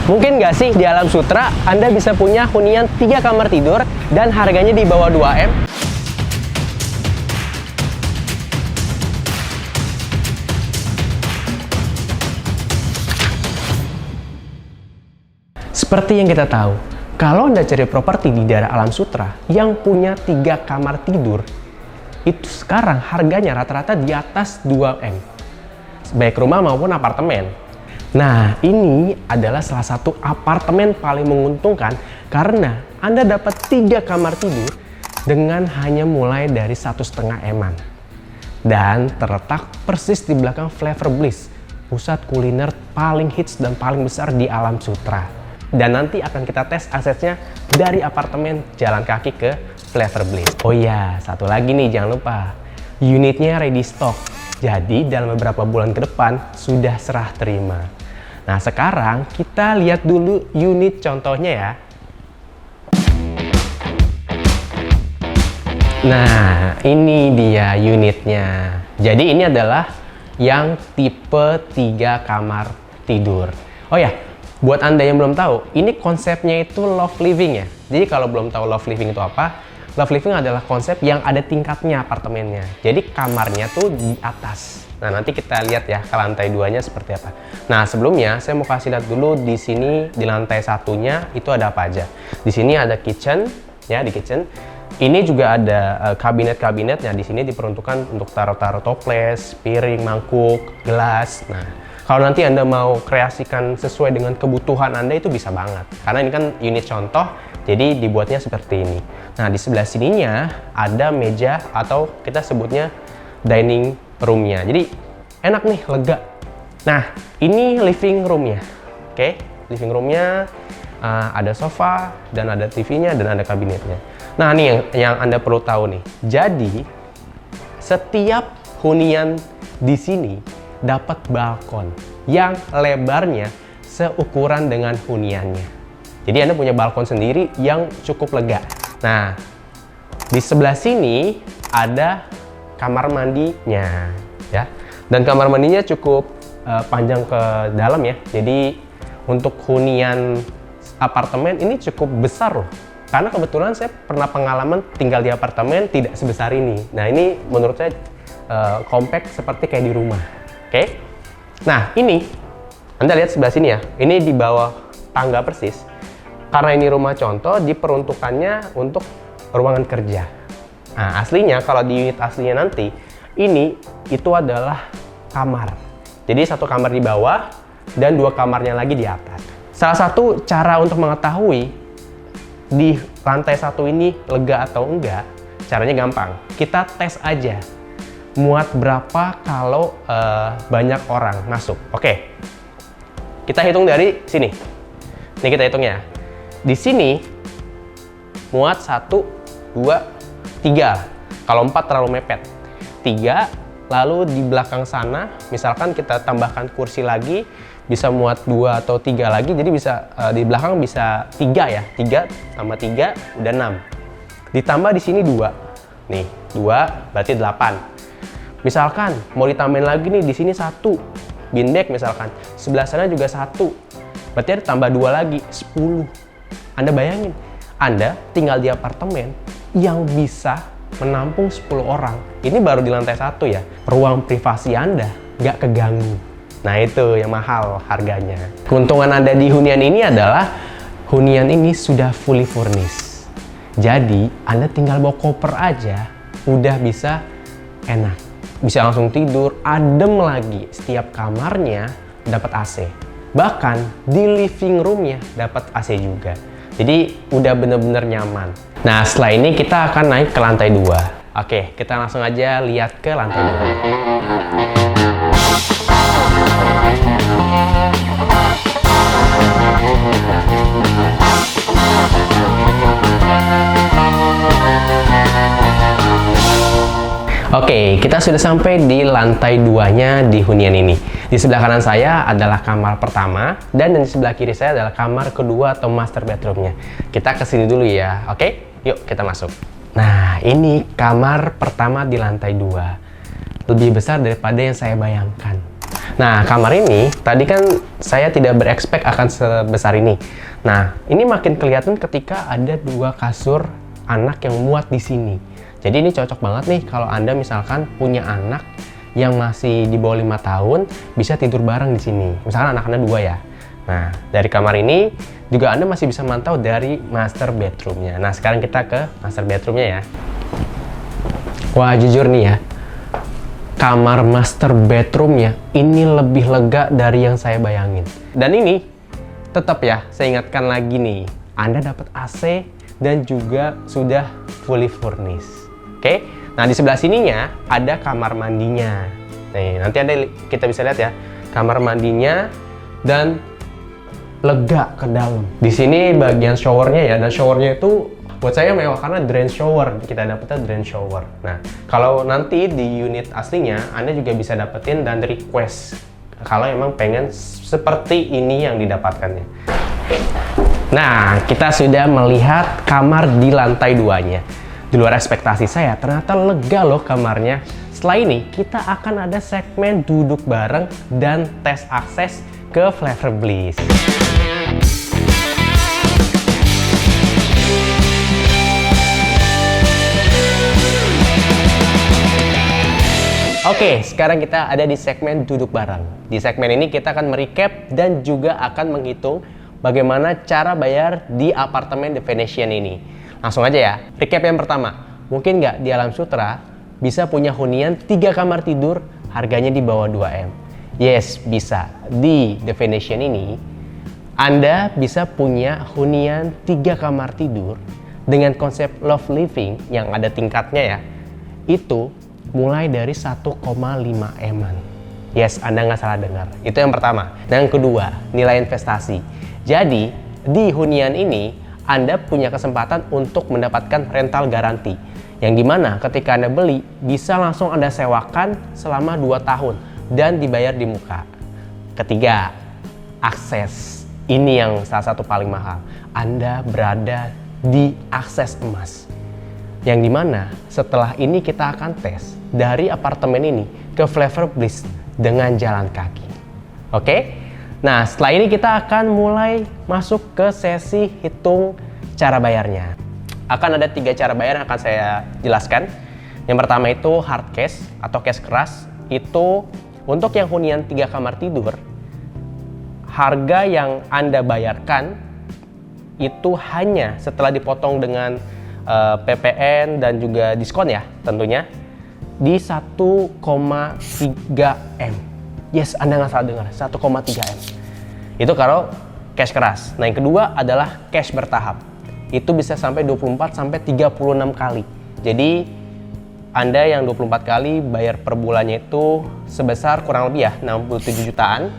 Mungkin nggak sih di Alam Sutera Anda bisa punya hunian 3 kamar tidur dan harganya di bawah 2 M? Seperti yang kita tahu, kalau Anda cari properti di daerah Alam Sutera yang punya 3 kamar tidur, itu sekarang harganya rata-rata di atas 2 M. Baik rumah maupun apartemen. Nah, ini adalah salah satu apartemen paling menguntungkan karena Anda dapat 3 kamar tidur dengan hanya mulai dari 1,5 M-an. Dan terletak persis di belakang Flavor Bliss, pusat kuliner paling hits dan paling besar di Alam Sutera. Dan nanti akan kita tes aksesnya dari apartemen jalan kaki ke Flavor Bliss. Oh iya, satu lagi nih, jangan lupa. Unitnya ready stock. Jadi dalam beberapa bulan ke depan sudah serah terima. Nah, sekarang kita lihat dulu unit contohnya ya. Nah, ini dia unitnya. Jadi ini adalah yang tipe 3 kamar tidur. Oh ya, buat Anda yang belum tahu, ini konsepnya itu love living ya. Jadi kalau belum tahu love living itu apa, love living adalah konsep yang ada tingkatnya apartemennya. Jadi kamarnya tuh di atas. Nah, nanti kita lihat ya ke lantai 2-nya seperti apa. Nah, sebelumnya saya mau kasih lihat dulu di sini di lantai 1-nya itu ada apa aja. Di sini ada kitchen ya, di kitchen. Ini juga ada kabinet-kabinet. Nah, di sini diperuntukkan untuk taruh-taruh toples, piring, mangkuk, gelas. Nah, kalau nanti Anda mau kreasikan sesuai dengan kebutuhan Anda itu bisa banget. Karena ini kan unit contoh, jadi dibuatnya seperti ini. Nah, di sebelah sininya ada meja atau kita sebutnya dining room-nya. Jadi enak nih, lega. Nah, ini living room-nya. Oke, living room-nya ada sofa dan ada TV-nya dan ada kabinetnya. Nah, ini yang Anda perlu tahu nih. Jadi setiap hunian di sini dapat balkon yang lebarnya seukuran dengan huniannya. Jadi Anda punya balkon sendiri yang cukup lega. Nah, di sebelah sini ada kamar mandinya ya. Dan kamar mandinya cukup panjang ke dalam ya. Jadi untuk hunian apartemen ini cukup besar loh. Karena kebetulan saya pernah pengalaman tinggal di apartemen tidak sebesar ini. Nah, ini menurut saya compact seperti kayak di rumah. Oke. Nah, ini Anda lihat sebelah sini ya. Ini di bawah tangga persis. Karena ini rumah contoh, diperuntukannya untuk ruangan kerja. Nah, aslinya kalau di unit aslinya nanti, ini itu adalah kamar. Jadi satu kamar di bawah dan 2 kamarnya lagi di atas. Salah satu cara untuk mengetahui di lantai 1 ini lega atau enggak, caranya gampang. Kita tes aja muat berapa kalau banyak orang masuk. Oke, kita hitung dari sini. Ini kita hitungnya. Di sini muat 1, 2, 3. Kalau 4 terlalu mepet. 3, lalu di belakang sana misalkan kita tambahkan kursi lagi, bisa muat 2 atau 3 lagi, jadi bisa di belakang bisa 3 ya. 3 tambah 3 udah 6. Ditambah di sini 2. Nih, 2 berarti 8. Misalkan mau ditambahin lagi nih, di sini 1 bean bag misalkan, sebelah sana juga 1. Berarti ada tambah 2 lagi, 10. Anda bayangin, Anda tinggal di apartemen yang bisa menampung 10 orang. Ini baru di lantai 1 ya. Ruang privasi Anda nggak keganggu. Nah, itu yang mahal harganya. Keuntungan Anda di hunian ini adalah hunian ini sudah fully furnished. Jadi, Anda tinggal bawa koper aja, udah bisa enak. Bisa langsung tidur, adem lagi. Setiap kamarnya dapat AC. Bahkan di living roomnya dapat AC juga. Jadi udah bener-bener nyaman. Nah, setelah ini kita akan naik ke lantai 2. Oke, kita langsung aja lihat ke lantai 2. Oke, kita sudah sampai di lantai 2-nya di hunian ini. Di sebelah kanan saya adalah kamar pertama, dan di sebelah kiri saya adalah kamar kedua atau master bedroomnya. Kita kesini dulu ya, oke? Yuk, kita masuk. Nah, ini kamar pertama di lantai 2. Lebih besar daripada yang saya bayangkan. Nah, kamar ini tadi kan saya tidak berekspek akan sebesar ini. Nah, ini makin kelihatan ketika ada 2 kasur anak yang muat di sini. Jadi ini cocok banget nih kalau Anda misalkan punya anak yang masih di bawah 5 tahun, bisa tidur bareng di sini. Misalkan anak-anak 2 ya. Nah, dari kamar ini juga Anda masih bisa mantau dari master bedroomnya. Nah, sekarang kita ke master bedroomnya ya. Wah, jujur nih ya, kamar master bedroomnya ini lebih lega dari yang saya bayangin. Dan ini tetap ya, saya ingatkan lagi nih, Anda dapat AC dan juga sudah fully furnished. Oke, nah di sebelah sininya ada kamar mandinya. Nih, nanti kita bisa lihat ya, kamar mandinya dan lega ke dalam. Di sini bagian showernya ya, dan showernya itu buat saya mewah karena drain shower. Kita dapetnya drain shower. Nah, kalau nanti di unit aslinya, Anda juga bisa dapetin dan request kalau emang pengen seperti ini yang didapatkannya. Nah, kita sudah melihat kamar di lantai 2-nya. Di luar ekspektasi saya, ternyata lega loh kamarnya. Setelah ini, kita akan ada segmen duduk bareng dan tes akses ke Flavor Bliss. Oke, sekarang kita ada di segmen duduk bareng. Di segmen ini kita akan merecap dan juga akan menghitung bagaimana cara bayar di apartemen The Venetian ini. Langsung aja ya, recap yang pertama. Mungkin nggak di Alam Sutera bisa punya hunian 3 kamar tidur harganya di bawah 2M? Yes, bisa. Di The Venetian ini, Anda bisa punya hunian 3 kamar tidur dengan konsep love living yang ada tingkatnya ya. Itu mulai dari 1,5 M-an. Yes, Anda nggak salah dengar. Itu yang pertama. Dan yang kedua, nilai investasi. Jadi, di hunian ini, Anda punya kesempatan untuk mendapatkan rental garansi. Yang dimana ketika Anda beli, bisa langsung Anda sewakan selama 2 tahun dan dibayar di muka. Ketiga, akses. Ini yang salah satu paling mahal. Anda berada di akses emas. Yang dimana setelah ini kita akan tes dari apartemen ini ke Flavor Bliss dengan jalan kaki. Oke? Nah, setelah ini kita akan mulai masuk ke sesi hitung cara bayarnya. Akan ada 3 cara bayar yang akan saya jelaskan. Yang pertama itu hard cash atau cash keras. Itu untuk yang hunian 3 kamar tidur, harga yang Anda bayarkan itu hanya setelah dipotong dengan PPN dan juga diskon ya tentunya di 1,3 M. Yes, Anda nggak salah dengar, 1,3 M. Itu kalau cash keras. Nah, yang kedua adalah cash bertahap. Itu bisa sampai 24 sampai 36 kali. Jadi Anda yang 24 kali bayar per bulannya itu sebesar kurang lebih ya 67 jutaan,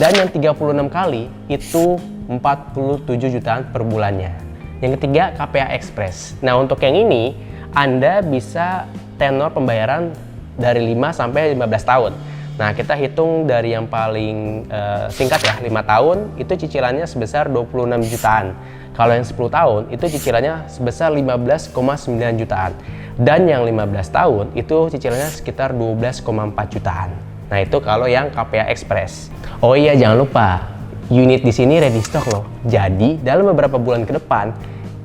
dan yang 36 kali itu 47 jutaan per bulannya. Yang ketiga, KPA Express. Nah, untuk yang ini Anda bisa tenor pembayaran dari 5 sampai 15 tahun. Nah, kita hitung dari yang paling singkat ya, 5 tahun itu cicilannya sebesar 26 jutaan. Kalau yang 10 tahun itu cicilannya sebesar 15,9 jutaan. Dan yang 15 tahun itu cicilannya sekitar 12,4 jutaan. Nah, itu kalau yang KPA Express. Oh iya, jangan lupa, unit di sini ready stock loh. Jadi dalam beberapa bulan ke depan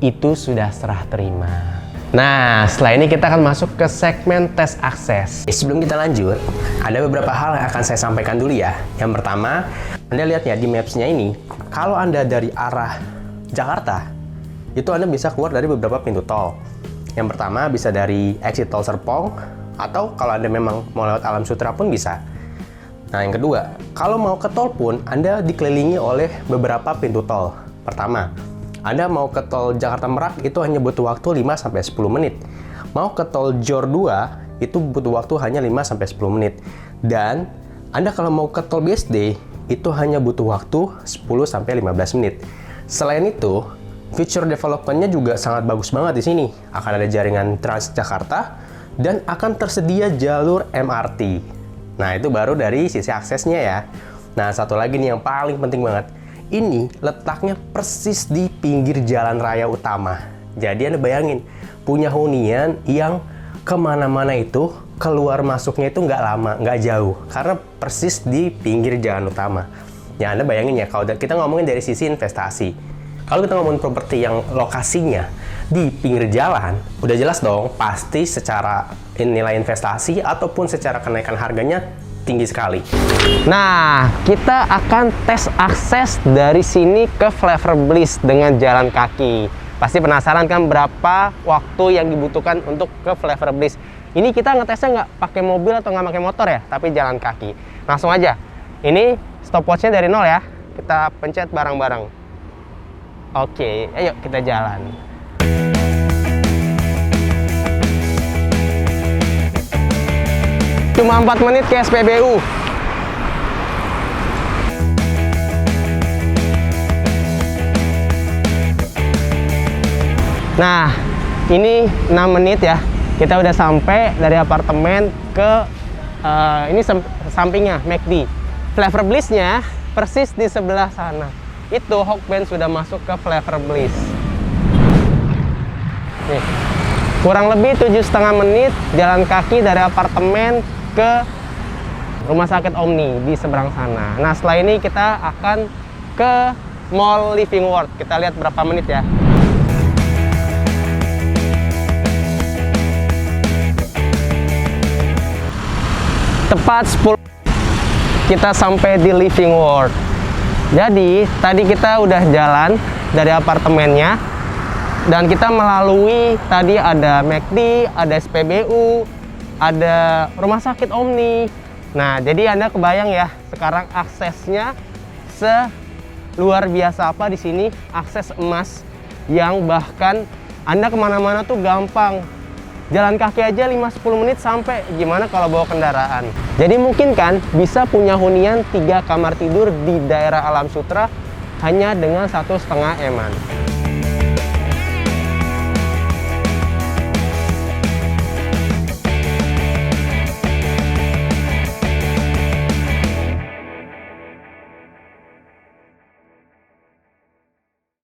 itu sudah serah terima. Nah, setelah ini kita akan masuk ke segmen tes akses. Sebelum kita lanjut, ada beberapa hal yang akan saya sampaikan dulu ya. Yang pertama, Anda lihat ya di maps-nya ini, kalau Anda dari arah Jakarta, itu Anda bisa keluar dari beberapa pintu tol. Yang pertama bisa dari exit tol Serpong, atau kalau Anda memang mau lewat Alam Sutera pun bisa. Nah, yang kedua, kalau mau ke tol pun Anda dikelilingi oleh beberapa pintu tol. Pertama, Anda mau ke tol Jakarta Merak itu hanya butuh waktu 5-10 menit. Mau ke tol Jor 2 itu butuh waktu hanya 5-10 menit. Dan Anda kalau mau ke tol BSD itu hanya butuh waktu 10-15 menit. Selain itu, feature development-nya juga sangat bagus banget di sini. Akan ada jaringan Transjakarta dan akan tersedia jalur MRT. Nah, itu baru dari sisi aksesnya ya. Nah, satu lagi nih yang paling penting banget. Ini letaknya persis di pinggir jalan raya utama. Jadi Anda bayangin, punya hunian yang kemana-mana itu keluar masuknya itu nggak lama, nggak jauh, karena persis di pinggir jalan utama. Ya Anda bayangin ya, kalau kita ngomongin dari sisi investasi, kalau kita ngomongin properti yang lokasinya di pinggir jalan, udah jelas dong, pasti secara nilai investasi ataupun secara kenaikan harganya tinggi sekali. Nah, kita akan tes akses dari sini ke Flavor Bliss dengan jalan kaki. Pasti penasaran kan berapa waktu yang dibutuhkan untuk ke Flavor Bliss. Ini kita ngetesnya nggak pakai mobil atau nggak pakai motor ya, tapi jalan kaki. Langsung aja. Ini stopwatchnya dari 0 ya. Kita pencet bareng-bareng. Oke, ayo kita jalan. Cuma 4 menit ke SPBU. Nah, ini 6 menit ya. Kita udah sampai dari apartemen ke ini sampingnya McD. Flavor Bliss-nya persis di sebelah sana. Itu Hawkband sudah masuk ke Flavor Bliss. Nih, kurang lebih 7,5 menit jalan kaki dari apartemen ke rumah sakit Omni di seberang sana. Nah, setelah ini kita akan ke Mall Living World. Kita lihat berapa menit ya. Tepat 10 kita sampai di Living World. Jadi tadi kita udah jalan dari apartemennya dan kita melalui tadi ada McD, ada SPBU, ada rumah sakit Omni. Nah, jadi Anda kebayang ya, sekarang aksesnya seluar biasa apa di sini, akses emas yang bahkan Anda kemana-mana tuh gampang. Jalan kaki aja 5-10 menit sampai, gimana kalau bawa kendaraan. Jadi mungkin kan bisa punya hunian 3 kamar tidur di daerah Alam Sutera hanya dengan 1,5 eman.